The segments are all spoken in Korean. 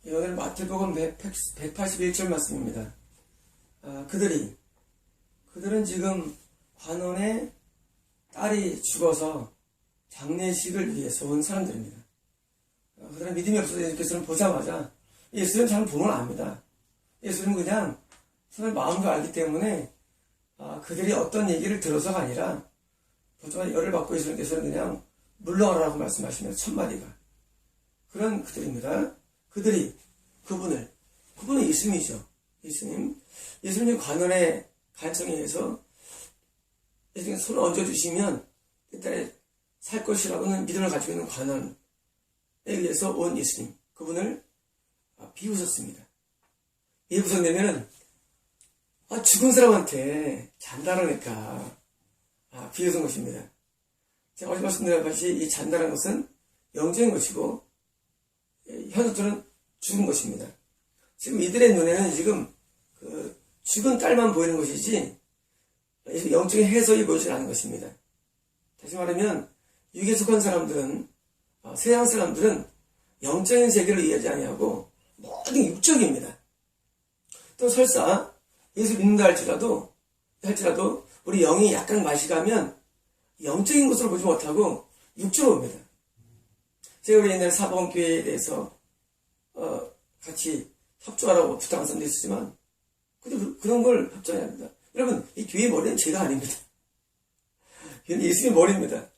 오늘 마태복음 181절 말씀입니다. 그들은 지금 관원의 딸이 죽어서 장례식을 위해서 온 사람들입니다. 그들은 믿음이 없어서 예수께서는 보자마자 예수는 잘 보면 압니다. 예수는 그냥 사람 마음도 알기 때문에 그들이 어떤 얘기를 들어서가 아니라 보자마자 열을 받고 예수님께서는 그냥 물러가라고 말씀하시면 첫마디가 그런 그들입니다. 그분은 예수님이죠. 예수님 관원의 간청에 의해서 예수님 손을 얹어주시면 그때 살 것이라고는 믿음을 가지고 있는 관원에 의해서 온 예수님, 그분을 비웃었습니다. 왜 비웃었냐면은 죽은 사람한테 잔다라니까 비웃은 것입니다. 제가 어제 말씀드렸듯이 이 잔다라는 것은 영적인 것이고 현우들은 죽은 것입니다. 지금 이들의 눈에는 지금 죽은 딸만 보이는 것이지 영적인 해석이 보이지 않는 것입니다. 다시 말하면 육에 속한 사람들은 세상 사람들은 영적인 세계를 이해하지 아니하고 모든 육적입니다. 또 설사 예수 믿는다 할지라도 우리 영이 약간 맛이 가면 영적인 것으로 보지 못하고 육적으로 봅니다. 제가 우리 옛날 사범교회에 대해서 같이 협조하라고 부탁한 사람도 있었지만 그런 걸 협조해야 합니다. 여러분, 이 교회 머리는 제가 아닙니다. 이건 예수님의 머리입니다.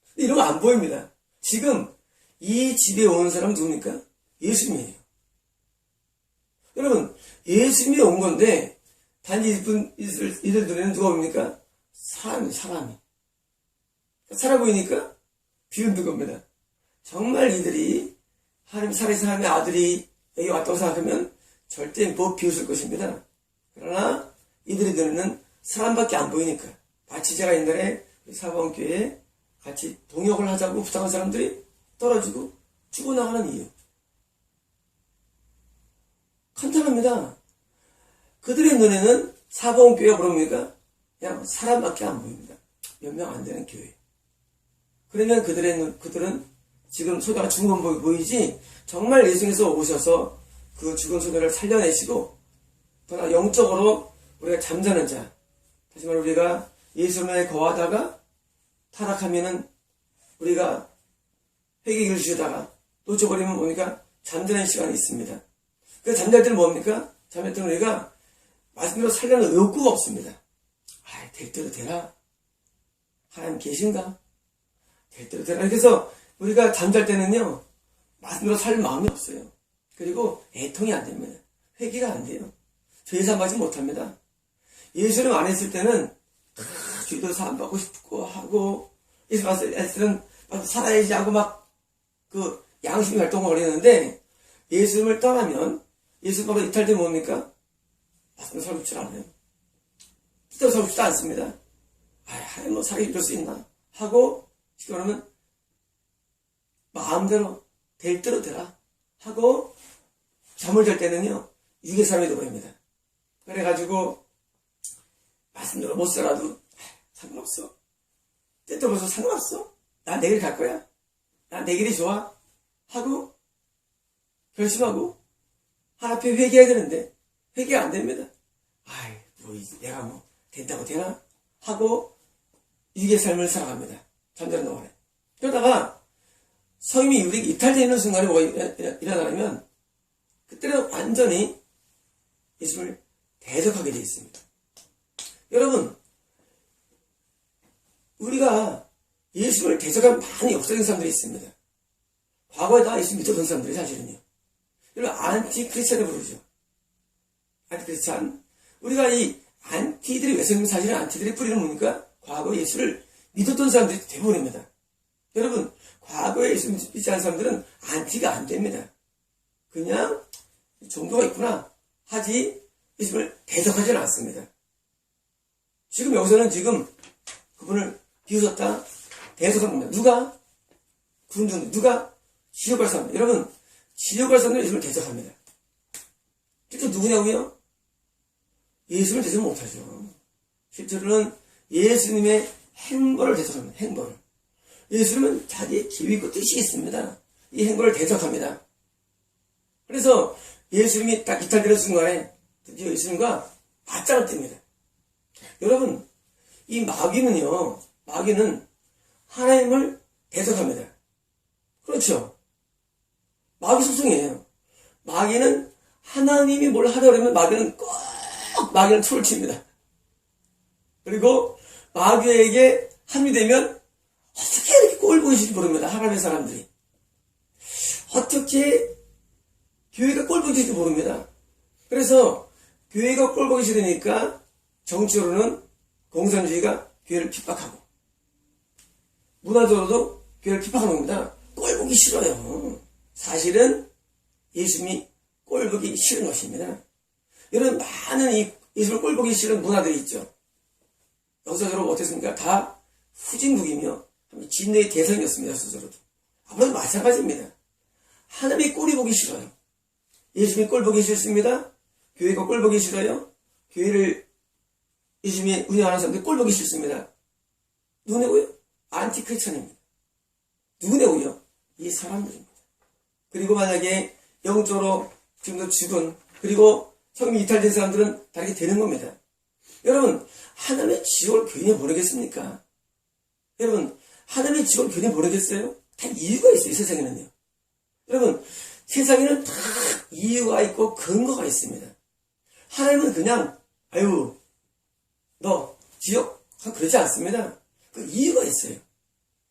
근데 이런 거 안 보입니다. 지금 이 집에 오는 사람은 누굽니까? 예수님이에요. 여러분, 예수님이 온 건데 단지 이들 눈에는 누가 옵니까? 사람이. 살아 보이니까 비웃는 겁니다. 정말 이들이 하나님 살아계신 하나님의 아들이 여기 왔다고 생각하면 절대 못 비웃을 것입니다. 그러나 이들의 눈에는 사람밖에 안 보이니까 마치 제가 옛날에 사범교회에 같이 동역을 하자고 부탁한 사람들이 떨어지고 죽어나가는 이유. 간단합니다. 그들의 눈에는 사범교회가 뭐랍니까? 그냥 사람밖에 안 보입니다. 몇 명 안 되는 교회. 그러면 그들은 지금 소자가 죽은 건 보이지 정말 예수님께서 오셔서 그 죽은 소자를 살려내시고 더 영적으로 우리가 잠자는 자, 다시 말해 우리가 예수님에 거하다가 타락하면은 우리가 회개를 주시다가 놓쳐버리면 뭡니까? 잠자는 시간이 있습니다. 그 잠잘 때는 뭡니까? 잠잘 때는 우리가 말씀대로 살려는 욕구가 없습니다. 될 대로 되라. 하나님 계신가? 될 대로 되라. 그래서 우리가 잠잘 때는요, 말씀대로 살 마음이 없어요. 그리고 애통이 안 됩니다. 회개가 안 돼요. 죄사 하지 못합니다. 예수님 안 했을 때는 주도 사람 받고 싶고 하고 예수 왔을 때는 살아야지 하고 막 양심이 활동거리는데 예수님을 떠나면 예수님으로 이탈되면 뭡니까? 말씀대로 살고 싶지 않아요. 뜻대로 살고 싶지 않습니다. 하나님 살기 이럴 수 있나? 하고 쉽게 말하면 마음대로 될 대로 되라 하고 잠을 잘 때는요 육의 삶이 되어버립니다. 그래가지고 말씀대로 못 살아도 상관없어. 때도 벌써 상관없어. 나 내일 갈 거야. 나 내 길이 좋아. 하고 결심하고 하나 앞에 회개해야 되는데 회개가 안 됩니다. 내가 된다고 되나? 하고 육의 삶을 살아갑니다. 잠자는 동안에. 그러다가 성임이 유릭이 이탈되는 순간에 뭐가 일어나면 그때는 완전히 예수를 대적하게 되어 있습니다. 여러분, 우리가 예수를 대적한 많은 역사적인 사람들이 있습니다. 과거에 다 예수 믿었던 사람들이 사실은요. 여러분, 안티크리스찬을 부르죠. 안티크리스찬. 우리가 이 안티들이 왜 생긴 사실은 안티들의 뿌리는 뭡니까? 과거 예수를 믿었던 사람들이 대부분입니다. 여러분, 과거에 예수 믿지 않은 사람들은 안티가 안 됩니다. 그냥 종교가 있구나 하지 예수를 대적하지는 않습니다. 지금 여기서는 지금 그분을 비웃었다 대적한 겁니다. 누가? 군중, 누가? 지옥 갈 사람. 여러분, 지옥 갈 사람들은 예수를 대적합니다. 실제로 누구냐고요? 예수를 대적 못하죠. 실제로는 예수님의 행보를 대적합니다. 행보를. 예수님은 자기의 계획과 뜻이 있습니다. 이 행보를 대적합니다. 그래서 예수님이 딱 이탈되는 순간에 드디어 예수님과 맞짱을 뜹니다. 여러분, 이 마귀는 하나님을 대적합니다. 그렇죠? 마귀 소송이에요. 마귀는 하나님이 뭘 하려고 그러면 마귀는 툴을 칩니다. 그리고 마귀에게 합류되면 어떻게 이렇게 꼴보기 싫어 모릅니다. 하나님의 사람들이. 어떻게 교회가 꼴보기 싫어 모릅니다. 그래서 교회가 꼴보기 싫으니까 정치적으로는 공산주의가 교회를 핍박하고 문화적으로도 교회를 핍박하는 겁니다. 꼴보기 싫어요. 사실은 예수님이 꼴보기 싫은 것입니다. 여러분, 많은 이 예수를 꼴보기 싫은 문화들이 있죠. 역사적으로 어땠습니까? 다 후진국이며 진노의 대상이었습니다. 역사적으로도. 아무래도 마찬가지입니다. 하나님이 꼴이 보기 싫어요. 예수님이 꼴보기 싫습니다. 교회가 꼴보기 싫어요. 교회를 예수님이 운영하는 사람들이 꼴보기 싫습니다. 누구냐고요? 안티크리스천입니다. 누구냐고요? 이 사람들입니다. 그리고 만약에 영적으로 지금도 죽은, 그리고 성경이 이탈된 사람들은 다르게 되는 겁니다. 여러분, 하나님의 지옥을 교인이 모르겠습니까? 여러분, 하나님의 지옥을 교인이 모르겠어요? 다 이유가 있어요, 이 세상에는요. 여러분, 세상에는 다 이유가 있고 근거가 있습니다. 하나님은 그냥, 아유, 너 지옥? 그러지 않습니다. 그 이유가 있어요.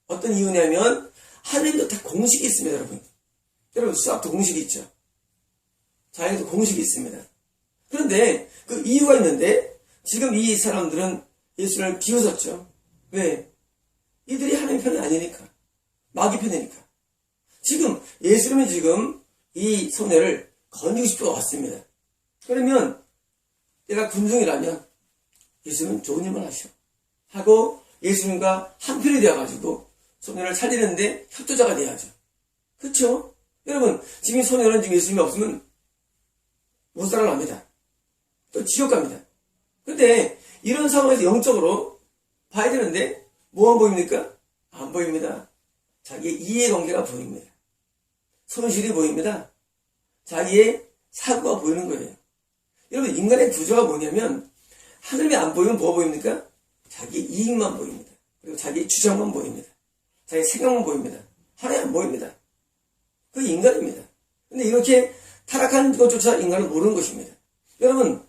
어떤 이유냐면, 하나님도 다 공식이 있습니다, 여러분. 여러분, 수학도 공식이 있죠. 자연에도 공식이 있습니다. 그런데 그 이유가 있는데, 지금 이 사람들은 예수를 비웃었죠. 왜? 이들이 하나님 편이 아니니까. 마귀 편이니까. 지금 예수님이 지금 이 소녀를 건지고 싶어 왔습니다. 그러면 내가 군중이라면 예수님은 좋은 일만 하셔. 하고 예수님과 한편이 되어가지고 소녀를 살리는데 협조자가 돼야죠. 그렇죠? 여러분, 지금 이 소녀는 지금 예수님이 없으면 못 살아납니다. 또 지옥 갑니다. 근데 이런 상황에서 영적으로 봐야 되는데 뭐만 보입니까? 안 보입니다. 자기의 이해관계가 보입니다. 손실이 보입니다. 자기의 사고가 보이는 거예요. 여러분, 인간의 구조가 뭐냐면 하늘이 안 보이면 뭐가 보입니까? 자기의 이익만 보입니다. 그리고 자기의 주장만 보입니다. 자기의 생각만 보입니다. 하나님 안 보입니다. 그게 인간입니다. 근데 이렇게 타락한 것조차 인간은 모르는 것입니다. 여러분,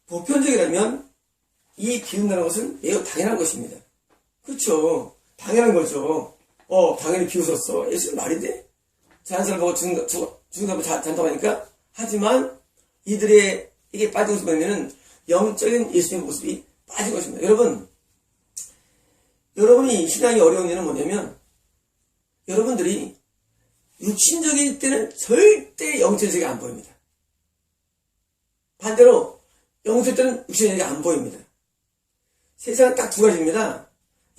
보편적이라면 이 비운다는 것은 매우 당연한 것입니다. 그렇죠? 당연한 거죠. 당연히 비웃었어. 예수님 말이 돼? 자한 사람 보고 죽은 사람 잔다고 하니까. 하지만 이들의 이게 빠진 것을 보면은 영적인 예수님의 모습이 빠진 것입니다. 여러분이 신앙이 어려운 이유는 뭐냐면 여러분들이 육신적일 때는 절대 영적인 세계가 안 보입니다. 반대로 영적일 때는 육신적인 세계가 안 보입니다. 세상은 딱 두 가지입니다.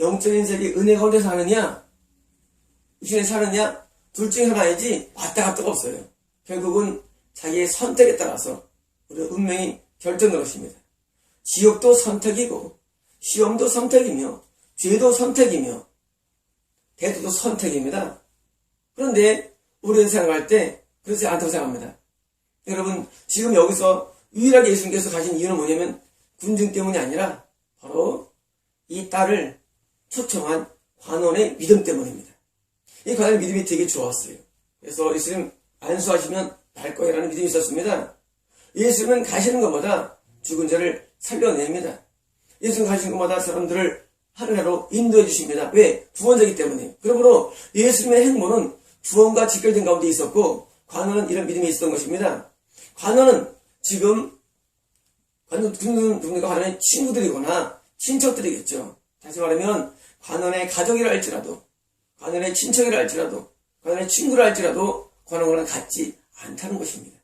영적인 세계 은혜 가운데 사느냐, 육신에 사느냐, 둘 중에 하나이지 왔다 갔다가 없어요. 결국은 자기의 선택에 따라서 우리 운명이 결정되는 것입니다. 지옥도 선택이고 시험도 선택이며 죄도 선택이며 대도도 선택입니다. 그런데 우리는 생각할 때 그렇지 않다고 생각합니다. 여러분, 지금 여기서 유일하게 예수님께서 가신 이유는 뭐냐면 군중 때문이 아니라 바로 이 딸을 초청한 관원의 믿음 때문입니다. 이 관원의 믿음이 되게 좋았어요. 그래서 예수님 안수하시면 날 거야라는 믿음이 있었습니다. 예수님은 가시는 것마다 죽은 자를 살려냅니다. 예수님 가시는 것마다 사람들을 하늘나라로 인도해 주십니다. 왜? 구원자이기 때문에. 그러므로 예수님의 행보는 구원과 직결된 가운데 있었고 관원은 이런 믿음이 있었던 것입니다. 관원은 지금 누군가 관원의 친구들이거나 친척들이겠죠. 다시 말하면 관원의 가족이라 할지라도, 관원의 친척이라 할지라도, 관원의 친구라 할지라도 관원과는 같지 않다는 것입니다.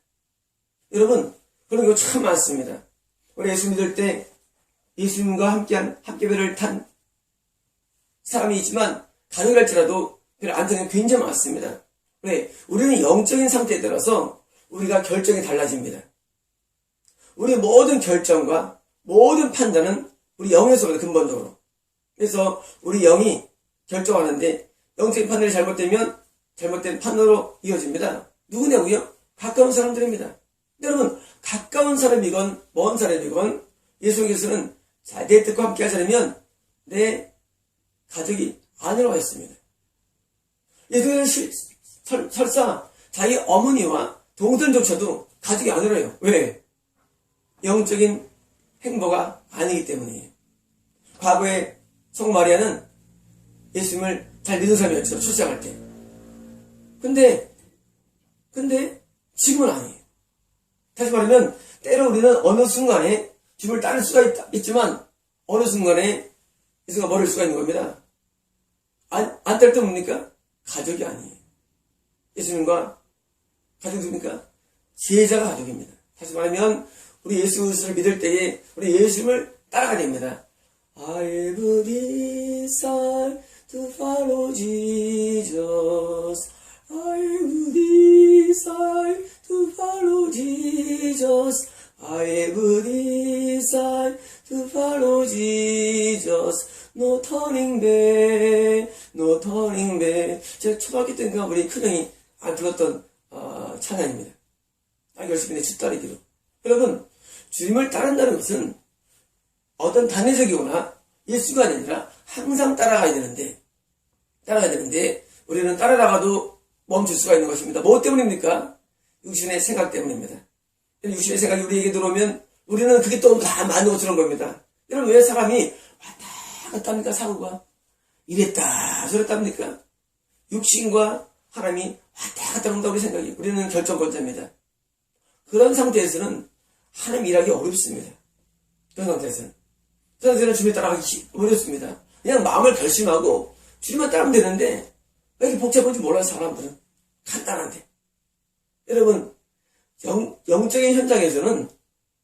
여러분, 그런 거 참 많습니다. 우리 예수 믿을 때 예수님과 함께한 함께배를 탄 사람이 있지만 가족이라 할지라도 배를 안 타는 게 굉장히 많습니다. 왜? 우리는 영적인 상태에 따라서 우리가 결정이 달라집니다. 우리 모든 결정과 모든 판단은 우리 영에서부터 근본적으로. 그래서 우리 영이 결정하는데 영적인 판단이 잘못되면 잘못된 판단으로 이어집니다. 누구냐고요? 가까운 사람들입니다. 여러분, 가까운 사람이건 먼 사람이건 예수님께서는 내 뜻과 함께 하자면 내 가족이 아니라고 했습니다. 예수님은 설사 자기 어머니와 동생조차도 가족이 아니라요. 왜? 영적인 행보가 아니기 때문이에요. 과거에 성모 마리아는 예수님을 잘 믿은 사람이었죠. 출생할 때. 근데 지금은 아니에요. 다시 말하면 때로 우리는 어느 순간에 주님을 따를 수가 있지만 어느 순간에 예수가 버릴 수가 있는 겁니다. 안 따를 때 뭡니까? 가족이 아니에요. 예수님과 가족이 뭡니까? 제자가 가족입니다. 다시 말하면 우리 예수 그리스도를 믿을 때에 우리 예수님을 따라가야 됩니다. I will decide to follow Jesus. I will decide to follow Jesus. I will decide to follow Jesus. No turning back, no turning back. 제가 초등학교 때인가 우리 큰형이 불렀던 찬양입니다. 딱 열심히 내 뒷다리기로. 여러분, 주님을 따른다는 것은 어떤 단회적이거나 예수가 아니라 항상 따라가야 되는데 우리는 따라가도 멈출 수가 있는 것입니다. 뭐 때문입니까? 육신의 생각 때문입니다. 육신의 생각이 우리에게 들어오면 우리는 그게 또 다 맞는 것처럼 보입니다. 여러분, 왜 사람이 왔다 갔다 합니까? 사고가 이랬다 저랬다 합니까? 육신과 하나님이 왔다 갔다 한다 우리 생각이. 우리는 결정권자입니다. 그런 상태에서는 하나님 일하기 어렵습니다. 그런 상태에서는 주님을 따라가기 어렵습니다. 그냥 마음을 결심하고 주님만 따르면 되는데 왜 이렇게 복잡한지 몰라요. 사람들은 간단한데. 여러분, 영적인 현장에서는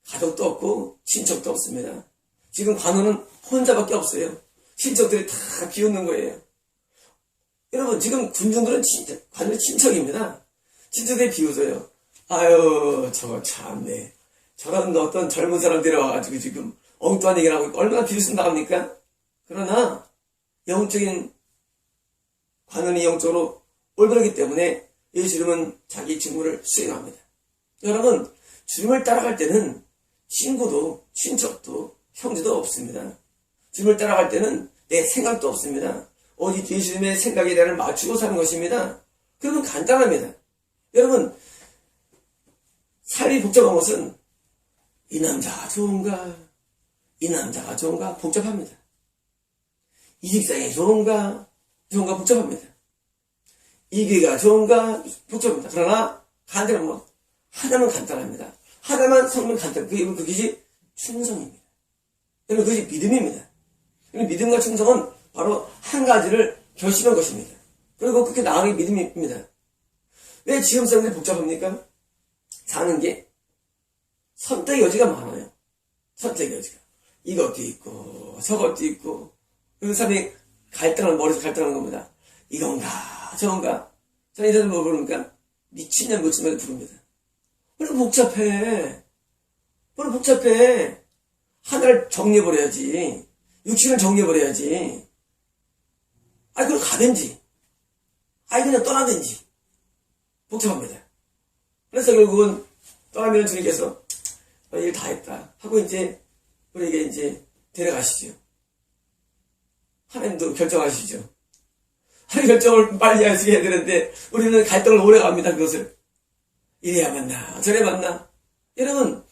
가족도 없고 친척도 없습니다. 지금 관원은 혼자밖에 없어요. 친척들이 다 비웃는 거예요. 여러분, 지금 군중들은 관원이 친척입니다. 친척들이 비웃어요. 아유, 저거 참네. 저런 어떤 젊은 사람 데려와가지고 지금 엉뚱한 얘기를 하고 얼마나 비웃음 나갑니까? 그러나 영적인 관원이 영적으로 올바르기 때문에 예수님은 자기 직무를 수행합니다. 여러분, 주님을 따라갈 때는 친구도 친척도 형제도 없습니다. 주님을 따라갈 때는 내 생각도 없습니다. 오직 예수님의 생각에 나를 맞추고 사는 것입니다. 그러면 간단합니다. 여러분, 삶이 복잡한 것은 이 남자가 좋은가, 이 남자가 좋은가 복잡합니다. 이 직장이 좋은가 복잡합니다. 이 교회가 좋은가 복잡합니다. 그러나 간단하면 하나만 간단합니다. 하나만 성면 간단. 그것이 충성입니다. 여러분, 그것이 믿음입니다. 믿음과 충성은 바로 한 가지를 결심한 것입니다. 그리고 그렇게 나아가는 게 믿음입니다. 왜 지금 사람들이 복잡합니까? 사는 게 선택의 여지가 많아요. 선택의 여지가. 이것도 있고 저것도 있고. 그 사람이 머리에서 갈등하는 겁니다. 이건가 저건가. 저는 이 사람을 뭐 부릅니까? 미친년 못치면 부릅니다. 왜 복잡해? 하나를 정리해버려야지. 육신을 정리해버려야지. 그걸 가든지. 그냥 떠나든지. 복잡합니다. 그래서 결국은 떠나면 주님께서 일 다 했다 하고 이제 우리에게 이제 데려가시죠. 하나님도 결정하시죠. 하나님 결정을 빨리 해야 되는데 우리는 갈등을 오래 갑니다. 그것을 이래야 맞나 저래 맞나. 여러분,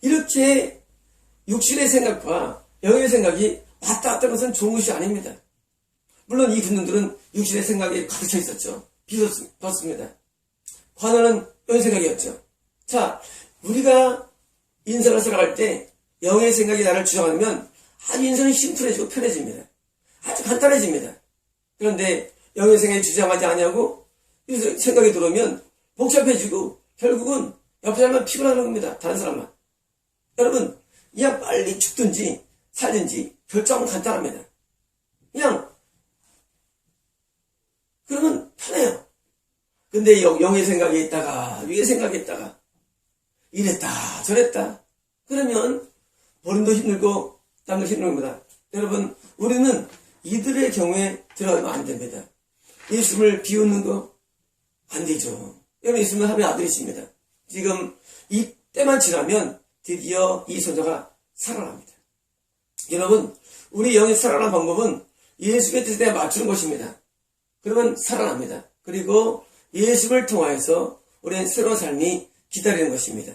이렇게 육신의 생각과 영의 생각이 왔다 갔다 하는 것은 좋은 것이 아닙니다. 물론 이 군중들은 육신의 생각에 가득 차 있었죠. 비었습니다. 관원은 영의 생각이었죠. 자, 우리가 인생을 살아갈 때 영의 생각이 나를 주장하면 아주 인생은 심플해지고 편해집니다. 아주 간단해집니다. 그런데 영의 생각이 주장하지 않냐고 생각이 들어오면 복잡해지고 결국은 옆에 사람만 피곤하는 겁니다. 다른 사람만. 여러분, 그냥 빨리 죽든지 살든지 결정은 간단합니다. 그냥 그러면 편해요. 근데 영의 생각이 있다가 위의 생각이 있다가 이랬다 저랬다 그러면 본인도 힘들고 남도 힘든 겁니다. 여러분, 우리는 이들의 경우에 들어가면 안 됩니다. 예수님을 비웃는 거 안 되죠. 여러분, 예수님은 하나님의 아들이십니다. 지금 이 때만 지나면 드디어 이 소녀가 살아납니다. 여러분, 우리 영이 살아나는 방법은 예수의 뜻에 맞추는 것입니다. 그러면 살아납니다. 그리고 예수를 통하여서 우리는 새로운 삶이 기다리는 것입니다.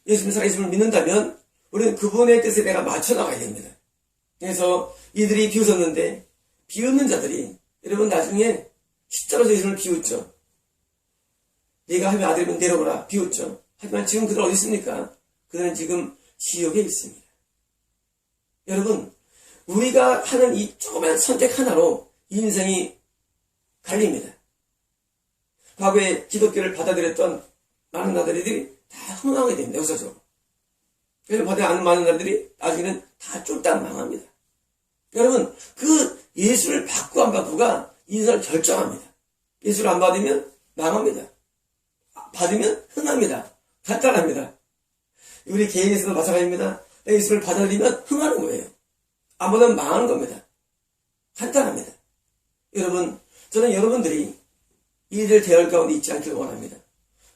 예수님 살아계심을 믿는다면 우리는 그분의 뜻에 내가 맞춰 나가야 됩니다. 그래서 이들이 비웃었는데, 비웃는 자들이 여러분 나중에 십자가에서 예수님을 비웃죠. 네가 하면 아들이면 내려오라 비웃죠. 하지만 지금 그들 어디 있습니까? 그들은 지금 지옥에 있습니다. 여러분, 우리가 하는 이 조그만 선택 하나로 인생이 갈립니다. 과거에 기독교를 받아들였던 많은 나라들이 다 흥망하게 됩니다. 역사적으로. 그래서 받아야 하는 많은 나라들이 나중에는 다 쫄딱 망합니다. 여러분, 그 예수를 받고 안 받고가 인생을 결정합니다. 예수를 안 받으면 망합니다. 받으면 흥합니다. 간단합니다. 우리 개인에서도 마찬가지입니다. 예수를 받아들이면 흥하는 거예요. 안 받으면 망하는 겁니다. 간단합니다. 여러분, 저는 여러분들이 이들 대열 가운데 있지 않기를 원합니다.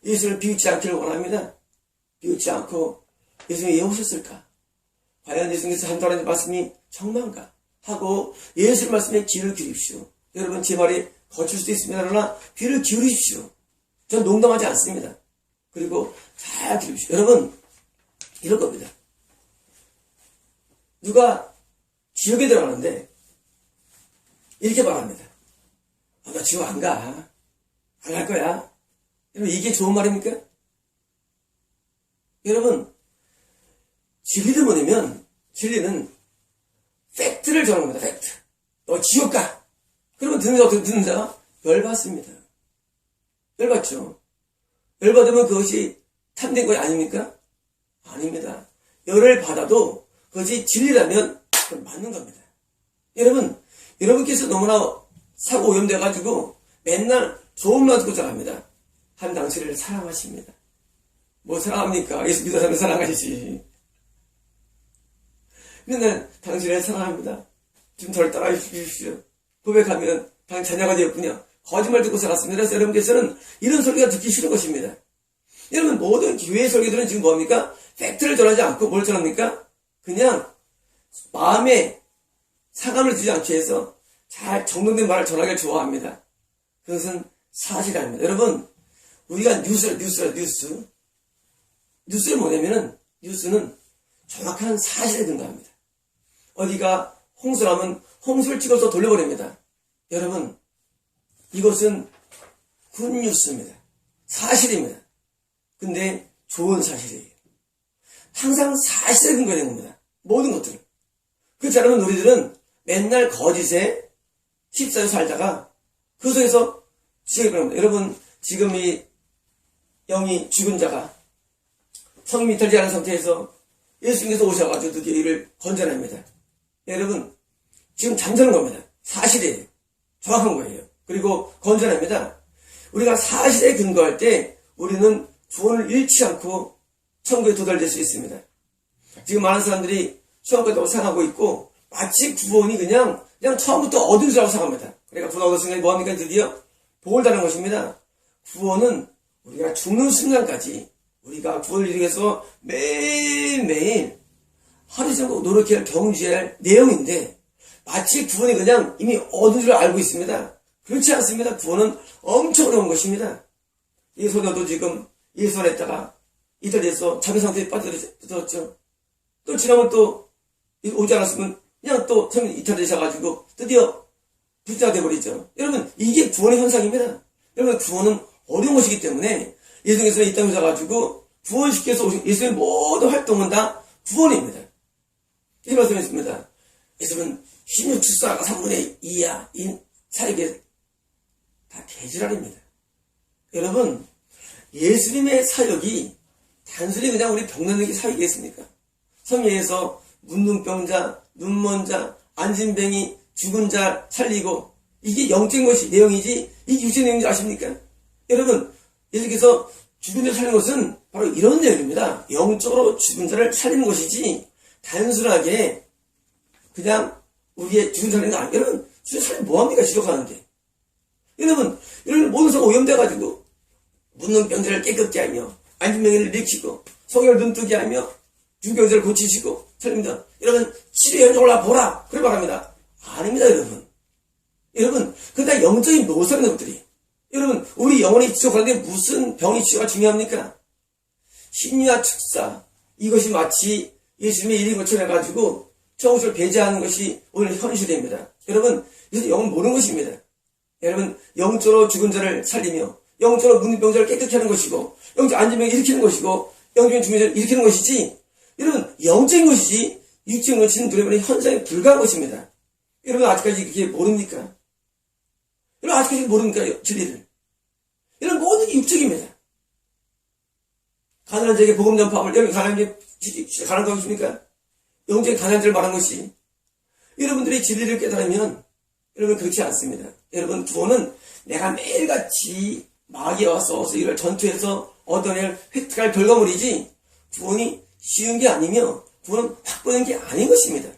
예수를 비웃지 않기를 원합니다. 비웃지 않고 예수님이 왜 오셨을까? 과연 예수님께서 한다는 말씀이 정말인가? 하고 예수의 말씀에 귀를 기울이십시오. 여러분, 제 말이 거칠 수도 있습니다. 그러나 귀를 기울이십시오. 전 농담하지 않습니다. 그리고 잘 기울이십시오. 여러분, 이럴 겁니다. 누가 지옥에 들어가는데 이렇게 말합니다. 나 지옥 안 가. 안 갈 거야. 여러분, 이게 좋은 말입니까? 여러분, 진리를 뭐냐면 진리는 팩트를 정합니다. 팩트. 너 지옥 가. 그러면 듣는 자 어떻게 듣는 자? 열받습니다. 열받죠. 열받으면 그것이 탐된 것이 아닙니까? 아닙니다. 열을 받아도 그것이 진리라면 그건 맞는 겁니다. 여러분, 여러분께서 너무나 사고 오염돼가지고 맨날 좋은 말 듣고 자랍니다. 한 당신을 사랑하십니다. 뭐 사랑합니까? 예수 믿어서 사랑하시지. 맨날 당신을 사랑합니다. 좀 덜 따라해 주십시오. 고백하면 당신 자녀가 되었군요. 거짓말 듣고 살았습니다. 그래서 여러분께서는 이런 소리가 듣기 싫은 것입니다. 여러분, 모든 교회 설교들은 지금 뭡니까? 팩트를 전하지 않고 뭘 전합니까? 그냥 마음에 사감을 두지 않게 해서 잘 정돈된 말을 전하기를 좋아합니다. 그것은 사실이 아닙니다. 여러분, 우리가 뉴스를 뭐냐면은, 뉴스는 정확한 사실에 근거합니다. 어디가 홍수라면 홍수를 찍어서 돌려버립니다. 여러분, 이것은 굿뉴스입니다. 사실입니다. 근데 좋은 사실이에요. 항상 사실에 근거된 겁니다. 모든 것들은. 그렇지 않으면 우리들은 맨날 거짓에 휩싸여 살다가 그 속에서 지옥에 들어갑니다. 여러분, 지금 이 영이 죽은 자가 성이 이탈되지 않은 상태에서 예수님께서 오셔가지고 드디어 이를 건져냅니다. 여러분, 지금 잠자는 겁니다. 사실이에요. 정확한 거예요. 그리고 건져냅니다. 우리가 사실에 근거할 때 우리는 구원을 잃지 않고 천국에 도달될 수 있습니다. 지금 많은 사람들이 천국에 생각하고 있고 마치 구원이 그냥 처음부터 얻은 줄알고 생각합니다. 그러니까 구원 얻었으니까 뭐합니까? 드디어 복을 다는 것입니다. 구원은 우리가 죽는 순간까지 우리가 구원을 이루기 위해서 매일매일 하루 종일 노력해야 할 경주해야 할 내용인데 마치 구원이 그냥 이미 얻은 줄 알고 있습니다. 그렇지 않습니다. 구원은 엄청 어려운 것입니다. 이 소녀도 지금 예수안했다가 이틀 돼서 잠의 상태에 빠져들었죠. 또 지나면 또 오지 않았으면 그냥 또 이탈되셔가지고 드디어 부자가 돼버리죠. 여러분, 이게 구원의 현상입니다. 여러분, 구원은 어려운 것이기 때문에 예수님께서 이 땅에 오셔가지고 구원시켜서 오신 예수님의 모든 활동은 다 구원입니다. 이 말씀이 있습니다. 예수님은 16축사가 3분의 2야. 이 사역에 다 개지랄입니다. 여러분, 예수님의 사역이 단순히 그냥 우리 병나는 사역이겠습니까? 성회에서 문둥병자, 눈먼 자, 안진뱅이, 죽은 자 살리고 이게 영적인 것이 내용이지 이게 육적인 내용인지 아십니까? 여러분, 예수께서 죽은 자를 살리는 것은 바로 이런 내용입니다. 영적으로 죽은 자를 살리는 것이지 단순하게 그냥 우리의 죽은 자를 살리는 거 아니에요. 여러분, 죽은 자 살리면 뭐합니까? 지옥하는데. 여러분 모든 사가 오염돼가지고 묻는 병자를 깨끗게 하며 안진뱅이를 일으키고 성혈 눈뜨게 하며 중경제를 고치시고 살립니다. 여러분 치료의 현장을 보라 그래 말합니다. 아닙니다 여러분. 여러분 그건 다 영적인 묘사인 것들이. 여러분 우리 영혼이 지속하는데 무슨 병이 치료가 중요합니까? 심리와 축사 이것이 마치 예수님의 일인 것처럼 해가지고 정신을 배제하는 것이 오늘 현실입니다. 여러분 이것은 영은 모르는 것입니다. 여러분 영적으로 죽은 자를 살리며 영적으로 문병자를 깨끗게 하는 것이고 영적 안진병을 일으키는 것이고 영적인 중매자를 일으키는 것이지 여러분 영적인 것이지 육적인 것은 누려보는 현상에 불과한 것입니다. 여러분 아직까지 그게 모릅니까? 여러분 아직까지 모릅니까 진리를? 여러분 모든 게 육적입니다. 가난한 자에게 복음 전파함을 여러분 가난한 거 있습니까? 영적인 가난한 자를 말한 것이 여러분들이 진리를 깨달으면 여러분 그렇지 않습니다. 여러분 구원은 내가 매일같이 마귀와 싸워서 이를 전투해서 얻어낼 획득할 결과물이지 구원이 쉬운 게 아니며 구원은 확보된 게 아닌 것입니다.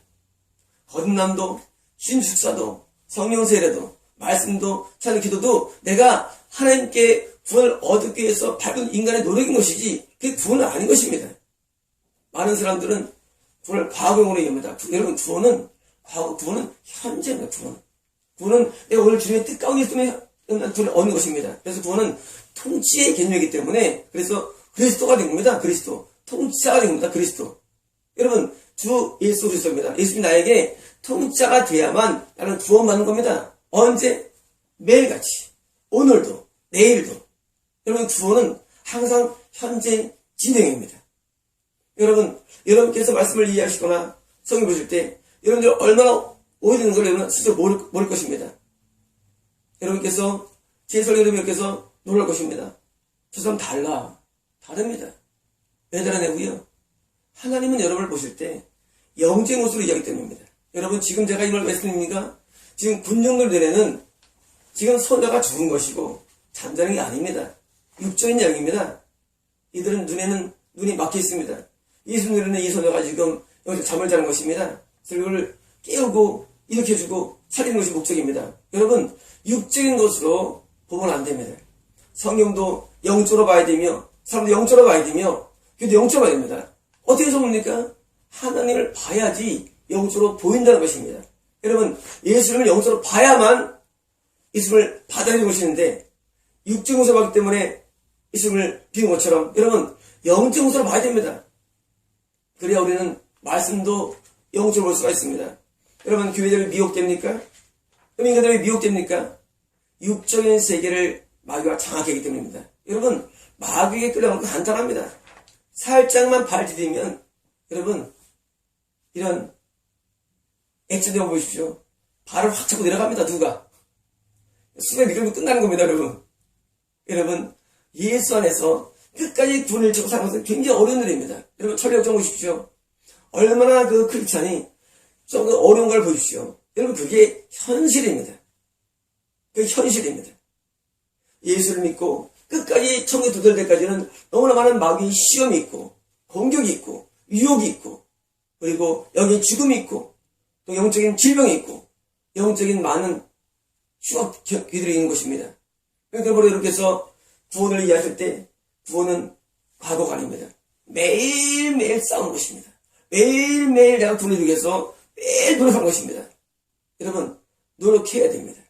거듭남도 신축사도 성령 세례도 말씀도 찬양 기도도 내가 하나님께 구원을 얻기 위해서 밟은 인간의 노력인 것이지 그게 구원은 아닌 것입니다. 많은 사람들은 구원을 과거형으로 이해합니다. 여러분 구원은 과거, 구원은 현재입니다. 구원은 내가 오늘 주님의 뜻 가운데 있으면 구원을 얻는 것입니다. 그래서 구원은 통치의 개념이기 때문에 그래서 그리스도가 된 겁니다. 그리스도. 통치자가 된 겁니다. 그리스도. 여러분 주 예수 그리스도입니다. 예수님이 나에게 통치자가 돼야만 나는 구원받는 겁니다. 언제? 매일같이. 오늘도. 내일도. 여러분 구원은 항상 현재 진행입니다. 여러분께서 말씀을 이해하시거나 성경 보실 때 여러분들 얼마나 오해되는 걸 여러분 스스로 모를 것입니다. 여러분께서 제 설교 여러분께서 놀랄 것입니다. 저 사람 다릅니다. 왜 다르냐고요? 하나님은 여러분을 보실 때 영적인 모습으로 이해하기 때문입니다. 여러분 지금 제가 이 말 말씀드립니까? 지금 군령들 내내는 지금 소녀가 죽은 것이고 잠자는 게 아닙니다. 육적인 양입니다. 이들은 눈이 막혀 있습니다. 예수님은 이 소녀가 지금 여기서 잠을 자는 것입니다. 그걸 깨우고 일으켜주고 살리는 것이 목적입니다. 여러분 육적인 것으로 보면 안 됩니다. 성경도 영적으로 봐야 되며 사람도 영적으로 봐야 되며 그래도 영적으로 봐야 됩니다. 어떻게 해서 봅니까? 하나님을 봐야지 영적으로 보인다는 것입니다. 여러분 예수님을 영적으로 봐야만 예수님을 받아들이는 것이는데 육적 모습을 봤기 때문에 예수님을 비운 것처럼 여러분 영적 모습을 봐야 됩니다. 그래야 우리는 말씀도 영적으로 볼 수가 있습니다. 여러분 교회들이 미혹됩니까? 인간들이 미혹됩니까? 육적인 세계를 마귀가 장악하기 때문입니다. 여러분 마귀에게 끌려가는 건 간단합니다. 살짝만 발 디디면 여러분 이런 액션되어 보십시오. 발을 확 잡고 내려갑니다. 누가? 순간 미끄러면 끝나는 겁니다. 여러분 예수 안에서 끝까지 구원을 지고 사는 것은 굉장히 어려운 일입니다. 여러분 철학 좀 보십시오. 얼마나 그 크리스찬이 좀 어려운 걸 보십시오. 여러분 그게 현실입니다. 그게 현실입니다. 예수를 믿고 끝까지 천국에 도달 때까지는 너무나 많은 마귀의 시험이 있고 공격이 있고 유혹이 있고 그리고 여기 죽음이 있고 또 영적인 질병이 있고 영적인 많은 추억들이 있는 것입니다. 그러니까 이렇게 해서 구원을 이해하실 때 구원은 과거가 아닙니다. 매일매일 싸우는 것입니다. 매일매일 내가 구원을 주기 위해서 매일 노력하는 것입니다. 여러분 노력해야 됩니다.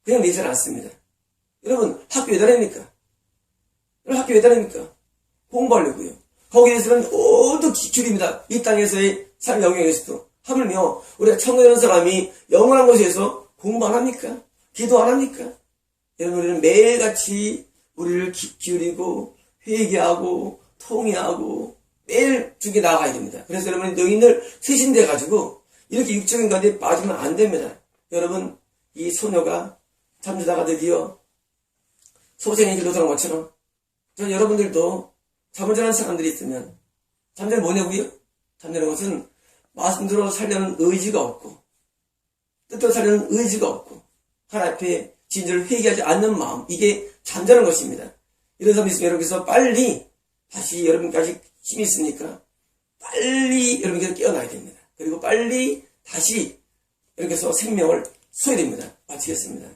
그냥 내지는 않습니다. 여러분 학교 왜 다닙니까? 학교 왜 다닙니까? 공부하려고요. 거기에서는 모두 기출입니다. 이 땅에서의 삶 영역에서도 하물며 우리가 천국에 있는 사람이 영원한 곳에서 공부 안 합니까? 기도 안 합니까? 여러분 우리는 매일같이 우리를 기울이고 회개하고 통회하고 매일 주께 나아가야 됩니다. 그래서 여러분 너희들 세신돼 가지고 이렇게 육적인 가운데 빠지면 안 됩니다. 여러분 이 소녀가 잠자다가 드디어 소생의 길로 들어간 것처럼 저 여러분들도 잠을 자는 사람들이 있으면 잠자는 뭐냐고요? 잠자는 것은 말씀대로 살려는 의지가 없고 뜻대로 살려는 의지가 없고 하나님 앞에 진절을 회개하지 않는 마음 이게 잠자는 것입니다. 이런 사람이 있으면 여러분께서 빨리 다시 여러분까지 힘이 있으니까 빨리 여러분께서 깨어나야 됩니다. 그리고 빨리 다시 여러분께서 생명을 써야 됩니다. 마치겠습니다.